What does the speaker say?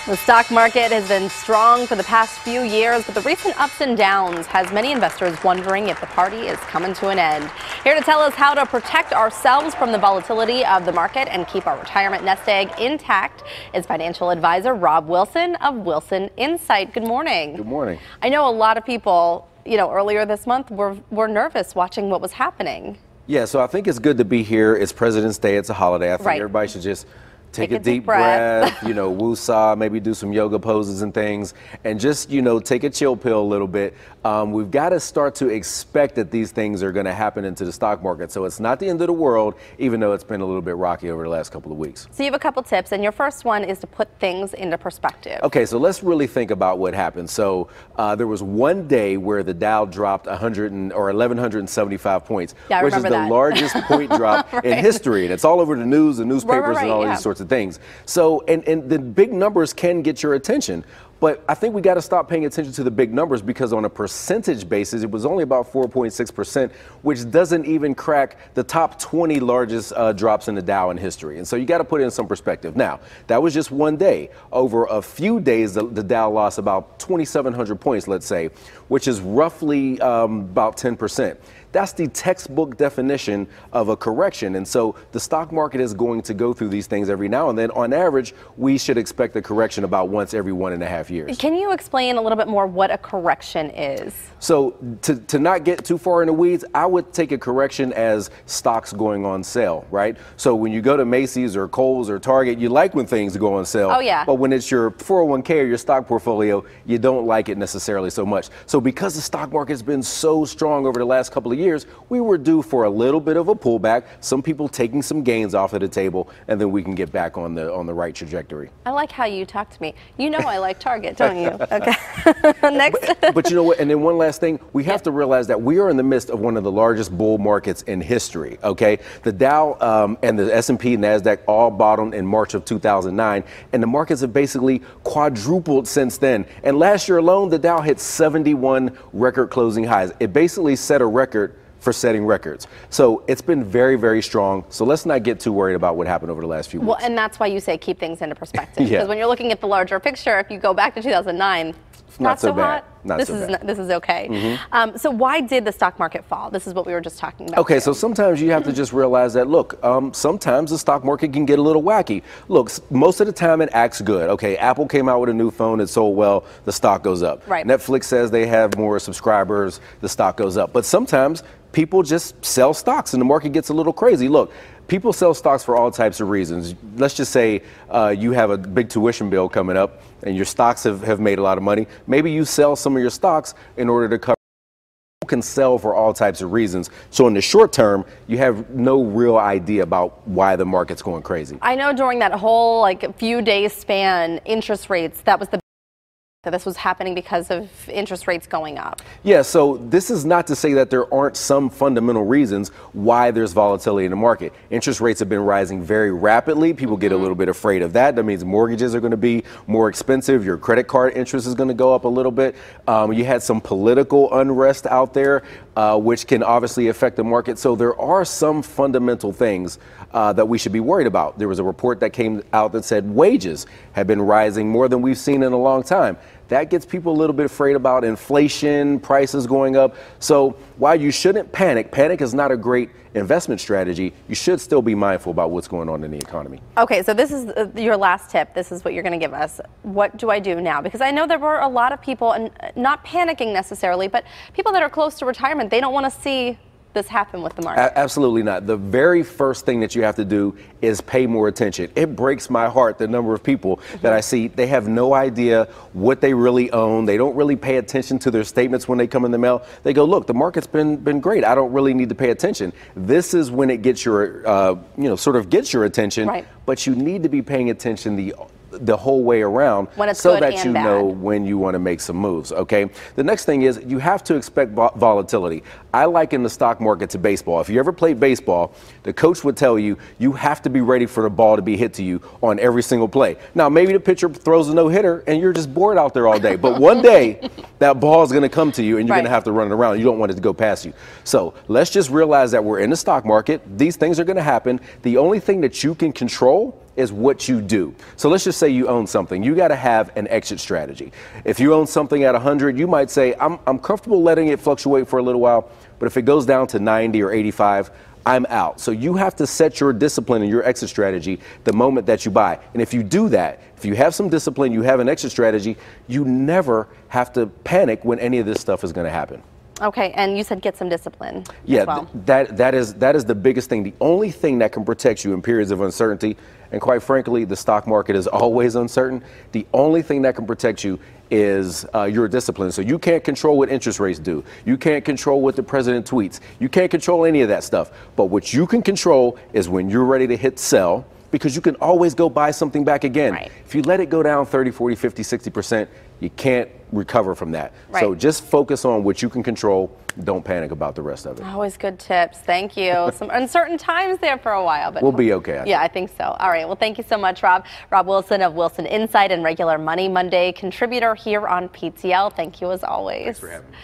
The stock market has been strong for the past few years, but the recent ups and downs has many investors wondering if the party is coming to an end. Here to tell us how to protect ourselves from the volatility of the market and keep our retirement nest egg intact is financial advisor Rob Wilson of Wilson Insight. Good morning. Good morning. I know a lot of people, earlier this month were nervous watching what was happening. Yeah, so I think it's good to be here. It's President's Day. It's a holiday. I think everybody should just take a deep breath, woo-saw, maybe do some yoga poses and things, and just, take a chill pill a little bit. We've got to start to expect that these things are going to happen into the stock market. So it's not the end of the world, even though it's been a little bit rocky over the last couple of weeks. So you have a couple tips, and your first one is to put things into perspective. Okay, so let's really think about what happened. So there was one day where the Dow dropped 1,175 points, which is the largest point drop in history. And it's all over the news, the newspapers, and all these sorts of things. So, and the big numbers can get your attention. But I think we got to stop paying attention to the big numbers, because on a percentage basis, it was only about 4.6%, which doesn't even crack the top 20 largest drops in the Dow in history. And so you got to put it in some perspective. Now, that was just one day. Over a few days, the Dow lost about 2,700 points, let's say, which is roughly about 10%. That's the textbook definition of a correction. And so the stock market is going to go through these things every now and then. On average, we should expect a correction about once every 1.5 years. Can you explain a little bit more what a correction is? So to not get too far in the weeds, I would take a correction as stocks going on sale, right? So when you go to Macy's or Kohl's or Target, you like when things go on sale. Oh, yeah. But when it's your 401k or your stock portfolio, you don't like it necessarily so much. So because the stock market has been so strong over the last couple of years, we were due for a little bit of a pullback, some people taking some gains off of the table, and then we can get back on the right trajectory. I like how you talk to me. You know I like Target, don't you? Okay. Next. But you know what? And then one last thing, we have to realize that we are in the midst of one of the largest bull markets in history, okay? The Dow and the S&P, NASDAQ all bottomed in March of 2009, and the markets have basically quadrupled since then. And last year alone, the Dow hit 71 record closing highs. It basically set a record for setting records. So it's been very, very strong. So let's not get too worried about what happened over the last few weeks. Well, and that's why you say keep things into perspective. Because when you're looking at the larger picture, if you go back to 2009, not so hot. This is okay. Mm-hmm. So why did the stock market fall? This is what we were just talking about. Okay, so sometimes you have to just realize that, look, sometimes the stock market can get a little wacky. Look, most of the time it acts good. Okay, Apple came out with a new phone that sold well, the stock goes up. Right. Netflix says they have more subscribers, the stock goes up. But sometimes people just sell stocks and the market gets a little crazy. Look, people sell stocks for all types of reasons. Let's just say you have a big tuition bill coming up and your stocks have made a lot of money. Maybe you sell some of your stocks in order to cover. People can sell for all types of reasons. So in the short term, you have no real idea about why the market's going crazy. I know during that whole few days span, interest rates, that this was happening because of interest rates going up. Yeah, so this is not to say that there aren't some fundamental reasons why there's volatility in the market. Interest rates have been rising very rapidly. People get a little bit afraid of that. That means mortgages are going to be more expensive. Your credit card interest is going to go up a little bit. You had some political unrest out there, which can obviously affect the market. So there are some fundamental things that we should be worried about. There was a report that came out that said wages have been rising more than we've seen in a long time. That gets people a little bit afraid about inflation, prices going up. So while you shouldn't panic is not a great investment strategy, you should still be mindful about what's going on in the economy. Okay, so this is your last tip. This is what you're going to give us. What do I do now? Because I know there were a lot of people, and not panicking necessarily, but people that are close to retirement, they don't want to see this happen with the market. Absolutely not. The very first thing that you have to do is pay more attention. It breaks my heart, the number of people that I see, they have no idea what they really own. They don't really pay attention to their statements when they come in the mail. They go, look, the market's been great. I don't really need to pay attention. This is when it gets your, sort of gets your attention, right. But you need to be paying attention the whole way around so that you know when you want to make some moves, okay? The next thing is you have to expect volatility. I liken the stock market to baseball. If you ever played baseball, the coach would tell you, you have to be ready for the ball to be hit to you on every single play. Now, maybe the pitcher throws a no-hitter and you're just bored out there all day, but one day that ball is going to come to you and you're going to have to run it around. You don't want it to go past you. So let's just realize that we're in the stock market. These things are going to happen. The only thing that you can control is what you do. So let's just say you own something. You got to have an exit strategy. If you own something at 100, you might say, I'm comfortable letting it fluctuate for a little while, but if it goes down to 90 or 85, I'm out. So you have to set your discipline and your exit strategy the moment that you buy. And if you do that, if you have some discipline, you have an exit strategy, you never have to panic when any of this stuff is going to happen. Okay, and you said get some discipline. Yeah, as well. that is the biggest thing. The only thing that can protect you in periods of uncertainty, and quite frankly, the stock market is always uncertain. The only thing that can protect you is your discipline. So you can't control what interest rates do. You can't control what the president tweets. You can't control any of that stuff. But what you can control is when you're ready to hit sell, because you can always go buy something back again. Right. If you let it go down 30, 40, 50, 60%, you can't recover from that. Right. So just focus on what you can control. Don't panic about the rest of it. Always good tips. Thank you. Some uncertain times there for a while, but we'll be okay. Yeah, I think so. All right. Well, thank you so much, Rob. Rob Wilson of Wilson Insight and regular Money Monday contributor here on PTL. Thank you as always. Thanks for having me.